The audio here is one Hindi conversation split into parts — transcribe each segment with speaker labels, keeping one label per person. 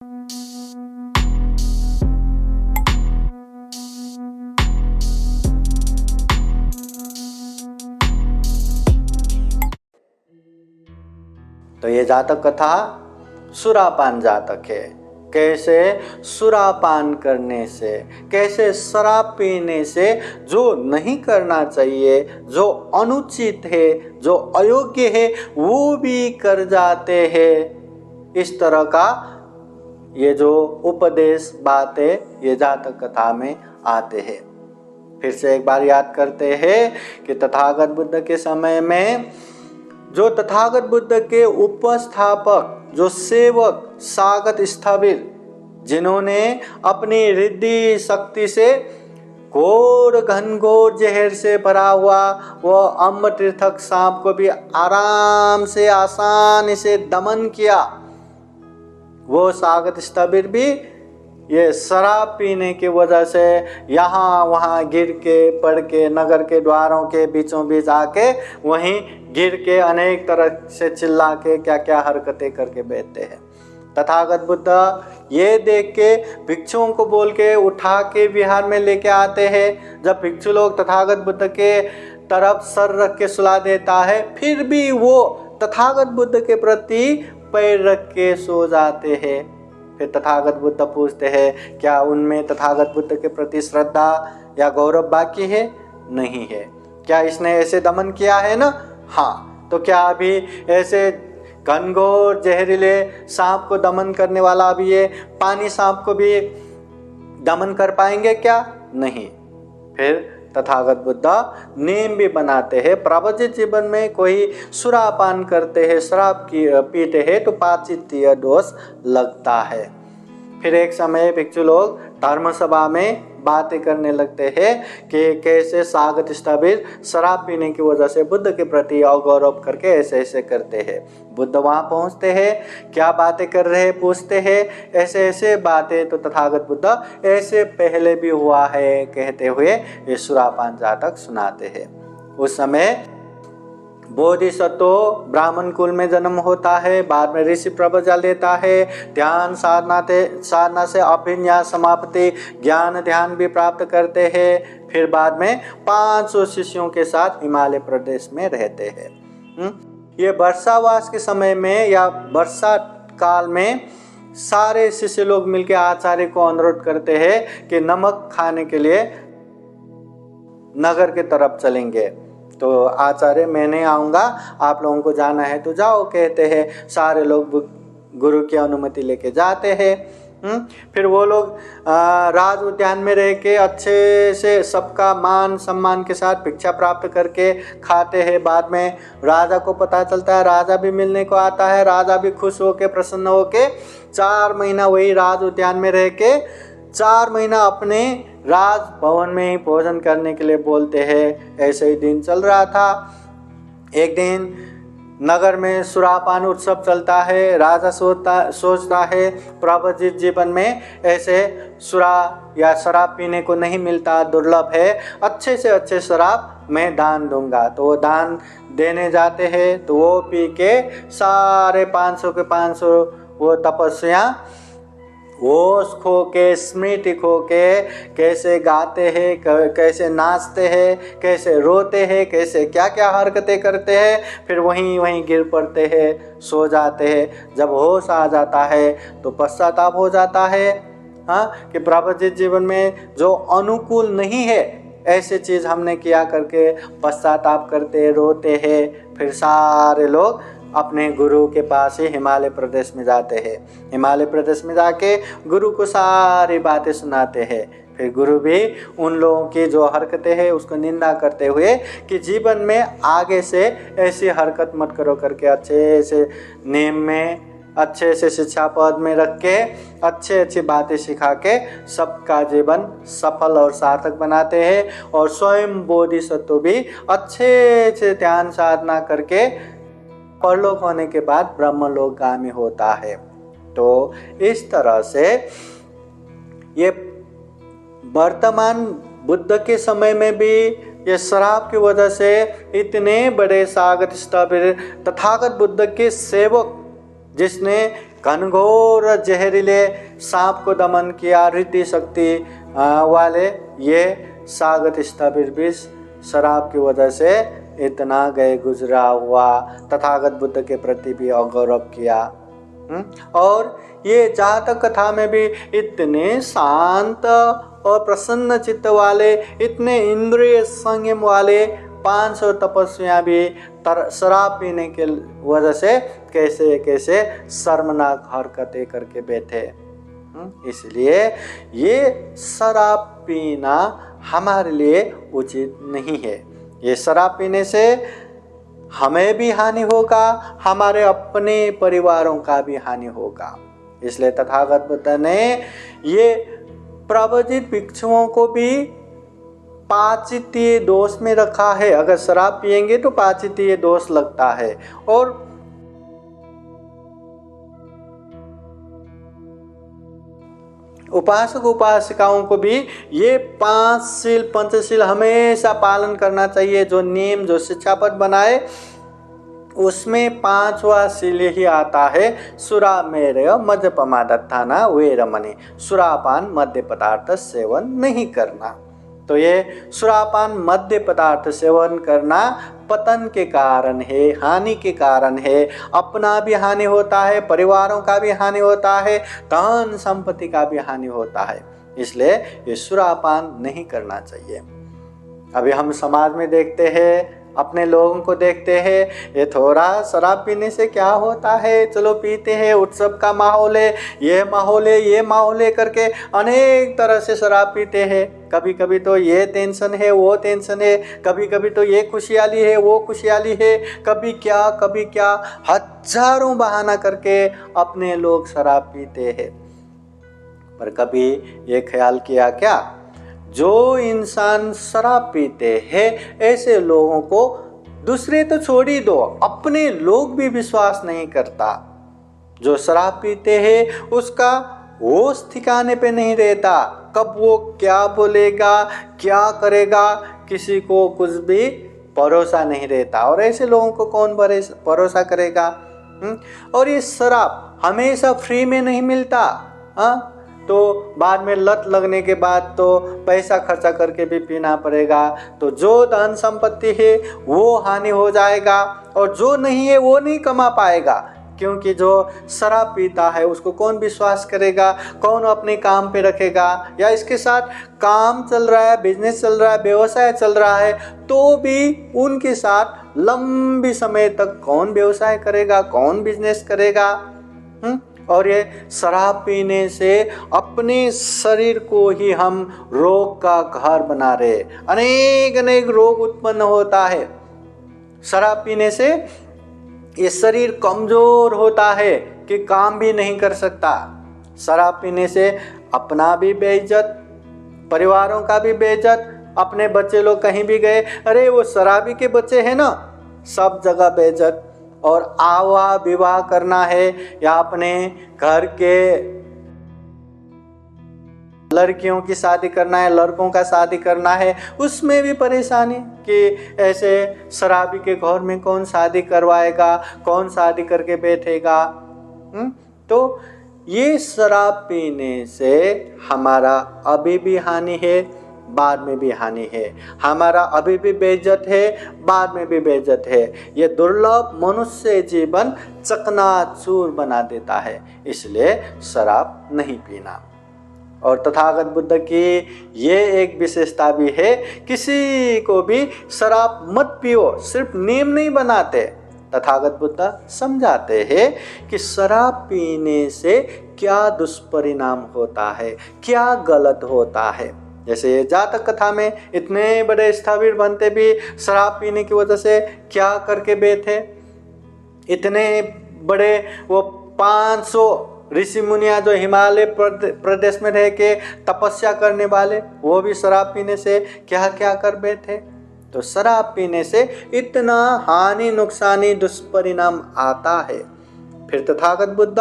Speaker 1: तो ये जातक कथा सुरापान जातक है। कैसे सुरापान करने से, कैसे शराब पीने से, जो नहीं करना चाहिए, जो अनुचित है, जो अयोग्य है, वो भी कर जाते हैं। इस तरह का ये जो उपदेश बातें ये जातक कथा में आते हैं। फिर से एक बार याद करते हैं कि तथागत बुद्ध के समय में जो तथागत बुद्ध के उपस्थापक, जो सेवक सागत स्थविर, जिन्होंने अपनी रिद्धि शक्ति से घोर घनघोर जहर से भरा हुआ वो अम्ब तीर्थक सांप को भी आराम से आसानी से दमन किया, वो सागत स्थविर भी ये शराब पीने की वजह से यहाँ वहाँ गिर के पड़ के नगर के द्वारों के बीचों बीच आके वहीं गिर के अनेक तरह से चिल्ला के क्या क्या हरकतें करके बैठते हैं। तथागत बुद्ध ये देख के भिक्षुओं को बोल के उठा के विहार में लेके आते हैं। जब भिक्षु लोग तथागत बुद्ध के तरफ सर रख के सुला देता है, फिर भी वो तथागत बुद्ध के प्रति पैर रख के सो जाते हैं। फिर तथागत बुद्ध पूछते हैं, क्या उनमें तथागत बुद्ध के प्रति श्रद्धा या गौरव बाकी है? नहीं है। क्या इसने ऐसे दमन किया है ना? हाँ। तो क्या अभी ऐसे घनघोर जहरीले सांप को दमन करने वाला अभी ये पानी सांप को भी दमन कर पाएंगे क्या? नहीं। फिर तथागत बुद्ध नेम भी बनाते हैं। प्रवचित जीवन में कोई सुरापान करते हैं, शराब पीते हैं तो पाचित्य दोष लगता है। फिर एक समय भिक्षु लोग धर्म सभा में बातें करने लगते हैं कि कैसे सागत स्थविर शराब पीने की वजह से बुद्ध के प्रति अगौरव करके ऐसे ऐसे करते हैं। बुद्ध वहाँ पहुँचते हैं, क्या बातें कर रहे हैं पूछते हैं, ऐसे ऐसे बातें तो तथागत बुद्ध ऐसे पहले भी हुआ है कहते हुए ये सुरापान जातक सुनाते हैं। उस समय बोधिसत्व ब्राह्मण कुल में जन्म होता है, बाद में ऋषि प्रवचन लेता है, ध्यान साधना से अभिन्यास समाप्ति ज्ञान ध्यान भी प्राप्त करते हैं। फिर बाद में 500 शिष्यों के साथ हिमालय प्रदेश में रहते हैं। ये वर्षावास के समय में या वर्षा काल में सारे शिष्य लोग मिलकर आचार्य को अनुरोध करते हैं कि नमक खाने के लिए नगर के तरफ चलेंगे। तो आचार्य, मैं नहीं आऊँगा, आप लोगों को जाना है तो जाओ कहते हैं। सारे लोग गुरु की अनुमति लेके जाते हैं। फिर वो लोग राज उद्यान में रह के अच्छे से सबका मान सम्मान के साथ भिक्षा प्राप्त करके खाते हैं। बाद में राजा को पता चलता है, राजा भी मिलने को आता है। राजा भी खुश होके प्रसन्न होके 4 महीना वही राज उद्यान में रह के 4 महीना अपने राज भवन में ही भोजन करने के लिए बोलते हैं। ऐसे ही दिन चल रहा था। एक दिन नगर में सुरापान उत्सव चलता है। राजा सोचता है प्रवचित जीवन में ऐसे सुरा या शराब पीने को नहीं मिलता, दुर्लभ है, अच्छे से अच्छे शराब मैं दान दूंगा। तो वो दान देने जाते हैं। तो वो पी के सारे 500 के 500 वो तपस्या होश खो के स्मृति खो के कैसे गाते हैं, कैसे नाचते हैं, कैसे रोते हैं, कैसे क्या क्या हरकतें करते हैं, फिर वहीं गिर पड़ते हैं, सो जाते हैं। जब होश आ जाता है तो पश्चाताप हो जाता है। हाँ, कि प्रवचित जीवन में जो अनुकूल नहीं है ऐसे चीज़ हमने किया करके पश्चाताप करते रोते हैं। फिर सारे लोग अपने गुरु के पास ही हिमालय प्रदेश में जाते हैं। हिमालय प्रदेश में जाके गुरु को सारी बातें सुनाते हैं। फिर गुरु भी उन लोगों की जो हरकतें हैं उसको निंदा करते हुए कि जीवन में आगे से ऐसी हरकत मत करो करके अच्छे से नेम में अच्छे से शिक्षा पद में रख के अच्छी बातें सिखा के सबका जीवन सफल और सार्थक बनाते हैं। और स्वयं बोधिसत्व भी अच्छे से ध्यान साधना करके परलोक होने के बाद ब्रह्मलोकगामी होता है। तो इस तरह से ये वर्तमान बुद्ध के समय में भी ये शराब की वजह से इतने बड़े सागत स्थविर तथागत बुद्ध के सेवक जिसने घनघोर जहरीले सांप को दमन किया, रिद्धि शक्ति वाले ये सागत स्थापित विष शराब की वजह से इतना गए गुजरा हुआ, तथागत बुद्ध के प्रति भी अगौरव किया। और ये जातक कथा में भी इतने शांत और प्रसन्न चित्त वाले, इतने इंद्रिय संयम वाले 500 तपस्वियां भी शराब पीने के वजह से कैसे कैसे शर्मनाक हरकतें करके बैठे। इसलिए ये शराब पीना हमारे लिए उचित नहीं है। ये शराब पीने से हमें भी हानि होगा, हमारे अपने परिवारों का भी हानि होगा। इसलिए तथागत बुद्ध ने ये प्रवजित भिक्षुओं को भी पाचितीय दोष में रखा है। अगर शराब पिएंगे तो पाचितीय दोष लगता है। और उपासक उपासिकाओं को भी ये 5 शील पंचशील हमेशा पालन करना चाहिए। जो नियम जो शिक्षापद बनाए उसमें 5वां शील ही आता है, सुरामेरय मद्यपमादत्थाना वेरमणि, सुरापान मद्य पदार्थ सेवन नहीं करना। तो ये सुरापान मद्य पदार्थ सेवन करना पतन के कारण है, हानि के कारण है। अपना भी हानि होता है, परिवारों का भी हानि होता है, धन संपत्ति का भी हानि होता है। इसलिए ये सुरापान नहीं करना चाहिए। अभी हम समाज में देखते हैं, अपने लोगों को देखते हैं, ये थोड़ा शराब पीने से क्या होता है, चलो पीते हैं, उत्सव का माहौल है, ये माहौल है करके अनेक तरह से शराब पीते हैं। कभी कभी तो ये टेंशन है, वो टेंशन है, कभी कभी तो ये खुशहाली है, वो खुशहाली है, कभी क्या हजारों बहाना करके अपने लोग शराब पीते हैं। पर कभी ये ख्याल किया क्या, जो इंसान शराब पीते हैं ऐसे लोगों को दूसरे तो छोड़ ही दो, अपने लोग भी विश्वास नहीं करता। जो शराब पीते हैं उसका होश ठिकाने पे नहीं रहता, कब वो क्या बोलेगा क्या करेगा किसी को कुछ भी भरोसा नहीं रहता। और ऐसे लोगों को कौन भरोसा करेगा। और ये शराब हमेशा फ्री में नहीं मिलता, तो बाद में लत लगने के बाद तो पैसा खर्चा करके भी पीना पड़ेगा। तो जो धन संपत्ति है वो हानि हो जाएगा, और जो नहीं है वो नहीं कमा पाएगा। क्योंकि जो शराब पीता है उसको कौन विश्वास करेगा, कौन अपने काम पे रखेगा। या इसके साथ काम चल रहा है, बिजनेस चल रहा है, व्यवसाय चल रहा है, तो भी उनके साथ लंबी समय तक कौन व्यवसाय करेगा, कौन बिजनेस करेगा। और ये शराब पीने से अपने शरीर को ही हम रोग का घर बना रहे, अनेक रोग उत्पन्न होता है। शराब पीने से ये शरीर कमजोर होता है कि काम भी नहीं कर सकता। शराब पीने से अपना भी बेइज्जत, परिवारों का भी बेइज्जत। अपने बच्चे लोग कहीं भी गए, अरे वो शराबी के बच्चे हैं ना, सब जगह बेइज्जत। और आवा विवाह करना है या अपने घर के लड़कियों की शादी करना है, लड़कों का शादी करना है, उसमें भी परेशानी कि ऐसे शराबी के घर में कौन शादी करवाएगा, कौन शादी करके बैठेगा। तो ये शराब पीने से हमारा अभी भी हानि है, बाद में भी हानि है। हमारा अभी भी बेइज्जत है, बाद में भी बेइज्जत है। ये दुर्लभ मनुष्य जीवन चकनाचूर बना देता है। इसलिए शराब नहीं पीना। और तथागत बुद्ध की ये एक विशेषता भी है, किसी को भी शराब मत पियो सिर्फ नियम नहीं बनाते। तथागत बुद्ध समझाते हैं कि शराब पीने से क्या दुष्परिणाम होता है, क्या गलत होता है। जैसे जातक कथा में इतने बड़े स्थविर बनते भी शराब पीने की वजह से क्या करके बैठे। इतने बड़े वो 500 ऋषि मुनिया जो हिमालय प्रदेश में रह के तपस्या करने वाले, वो भी शराब पीने से क्या क्या कर बैठे। तो शराब पीने से इतना हानि नुकसानी दुष्परिणाम आता है। फिर तथागत बुद्ध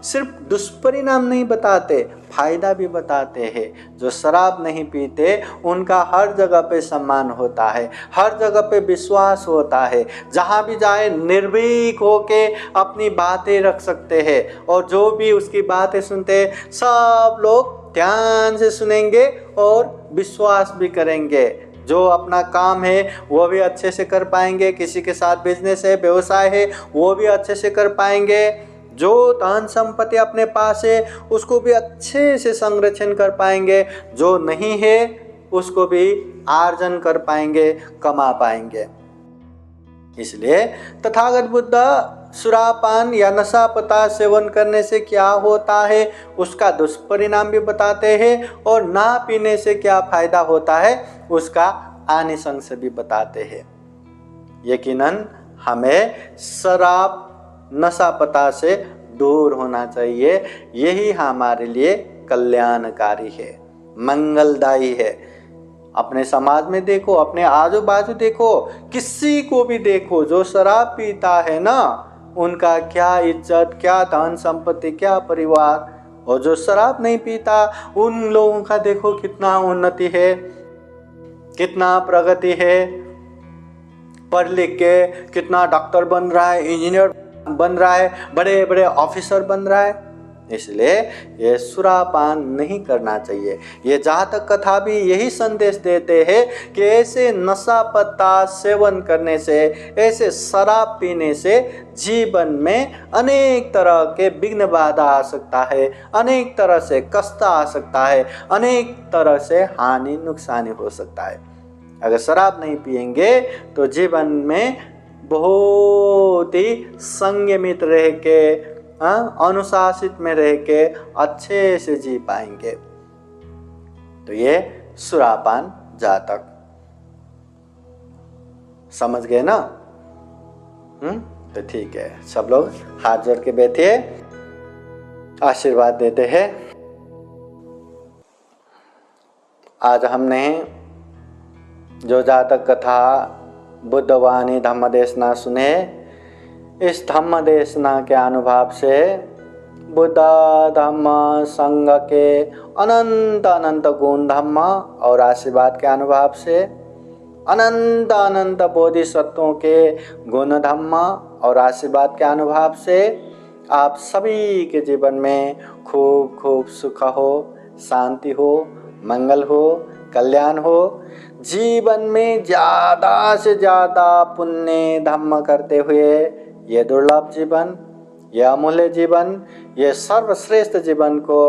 Speaker 1: सिर्फ दुष्परिणाम नहीं बताते, फायदा भी बताते हैं। जो शराब नहीं पीते उनका हर जगह पे सम्मान होता है, हर जगह पे विश्वास होता है, जहाँ भी जाए निर्भीक होके अपनी बातें रख सकते हैं, और जो भी उसकी बातें सुनते हैं सब लोग ध्यान से सुनेंगे और विश्वास भी करेंगे। जो अपना काम है वो भी अच्छे से कर पाएंगे, किसी के साथ बिजनेस है, व्यवसाय है, वो भी अच्छे से कर पाएंगे। जो धन संपत्ति अपने पास है उसको भी अच्छे से संरक्षण कर पाएंगे, जो नहीं है उसको भी आर्जन कर पाएंगे, कमा पाएंगे। इसलिए तथागत बुद्ध सुरापान या नशा पदार्थ सेवन करने से क्या होता है उसका दुष्परिणाम भी बताते हैं, और ना पीने से क्या फायदा होता है उसका आनिशंस भी बताते हैं। यकीनन हमें शराब नशा पदार्थ से दूर होना चाहिए, यही हमारे लिए कल्याणकारी है, मंगलदायी है। अपने समाज में देखो, अपने आजू बाजू देखो, किसी को भी देखो जो शराब पीता है ना, उनका क्या इज्जत, क्या धन संपत्ति, क्या परिवार, और जो शराब नहीं पीता उन लोगों का देखो कितना उन्नति है, कितना प्रगति है, पढ़ लिख के कितना डॉक्टर बन रहा है, इंजीनियर बन रहा है, बड़े बड़े ऑफिसर बन रहा है। इसलिए ये सुरापान नहीं करना चाहिए। ये जातक कथा भी यही संदेश देते हैं कि ऐसे नशा पदार्थ सेवन करने से, ऐसे शराब पीने से जीवन में अनेक तरह के विघ्न बाधा आ सकता है, अनेक तरह से कष्ट आ सकता है, अनेक तरह से हानि नुकसानी हो सकता है। अगर शराब नहीं पिएंगे तो जीवन में बहुत ही संयमित रह के, अनुशासित में रह के अच्छे से जी पाएंगे। तो ये सुरापान जातक समझ गए ना? तो ठीक है, सब लोग हाथ जोड़ के बैठिए, आशीर्वाद देते हैं। आज हमने जो जातक कथा बुद्धवाणी धम्म देशना सुने, इस धम्म देशना के अनुभव से बुद्ध धम्म संघ के अनंत अनंत गुण धम्म और आशीर्वाद के अनुभव से, अनंत अनंत बोधिसत्वों के गुण धम्म और आशीर्वाद के अनुभव से आप सभी के जीवन में खूब खूब सुख हो, शांति हो, मंगल हो, कल्याण हो। जीवन में ज़्यादा से ज़्यादा पुण्य धम्म करते हुए ये दुर्लभ जीवन, यह अमूल्य जीवन, ये सर्वश्रेष्ठ जीवन को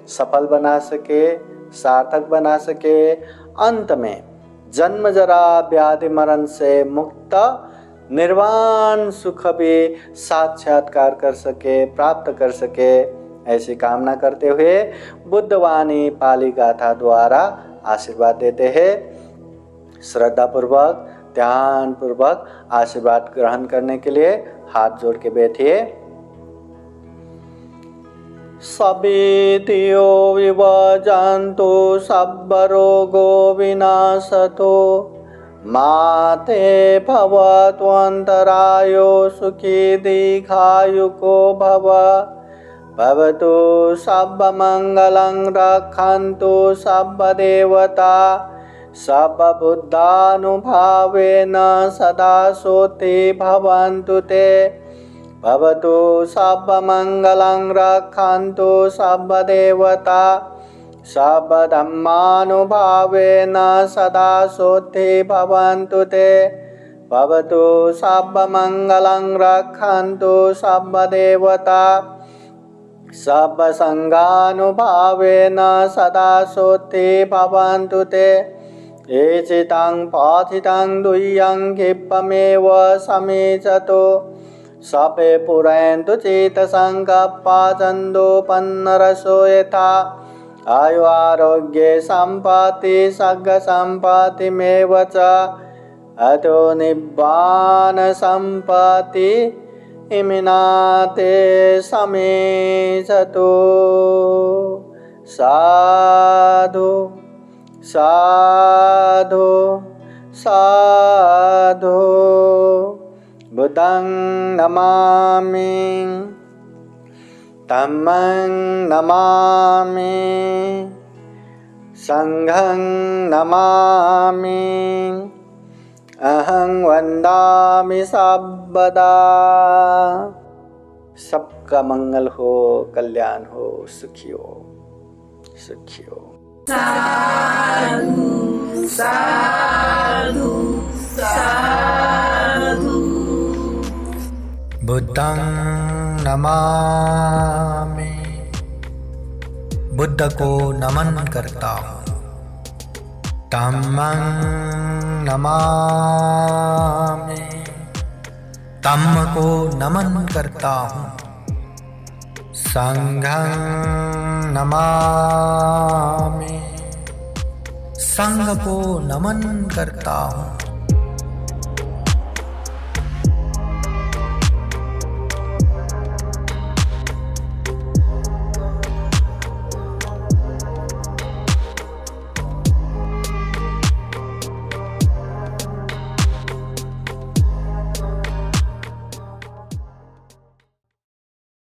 Speaker 1: सफल बना सके, सार्थक बना सके। अंत में जन्म जरा व्याधि मरण से मुक्त निर्वाण सुख भी साक्षात्कार कर सके, प्राप्त कर सके, ऐसी कामना करते हुए बुद्धवाणी पाली गाथा द्वारा आशीर्वाद देते हैं। श्रद्धा पूर्वक, ध्यान पूर्वक आशीर्वाद ग्रहण करने के लिए हाथ जोड़ के बैठिए। सबितियो विभजन्तु सब्बरोगो विनाशतो माते भवतु अन्तरायो सुखी दीर्घायुको भव। भवतु सर्वमङ्गलं रक्षन्तु सर्वदेवता सर्वबुद्धानुभावेन सदा सोते भवन्तु ते। भवतु सर्वमङ्गलं रक्षन्तु सर्वदेवता सर्वधर्मानुभावेन सदा सोते भवन्तु ते। भवतु सर्वमङ्गलं रक्षन्तु सर्वदेवता सर्वसङ्गानुभावेन सदा सोते भवन्तु ते। एचितं पाथितं दुह्यं क्षिप्रमेव समेचतो सपे पुरन्तु चेतसङ्कप्पा छन्दोपन्नरसो यथा। आयु आरोग्ये सम्पत्ति सर्गसम्पत्तिमेव च अतो निब्बान सम्पत्ति इमिनाते समेचतो। साधु साधु साधु। बुद्धं नमामि। धम्मं नमामि संघं नमामि अहं वन्दामि सर्वदा। सबका मंगल हो, कल्याण हो, सुखी हो, सुखी हो।
Speaker 2: साधु साधु साधु।
Speaker 3: बुद्धं नमामि, बुद्ध को नमन करता हूँ। धम्मं नमामि, धम्म को नमन करता हूँ। संघं नमामि, संघ को नमन करता हूँ।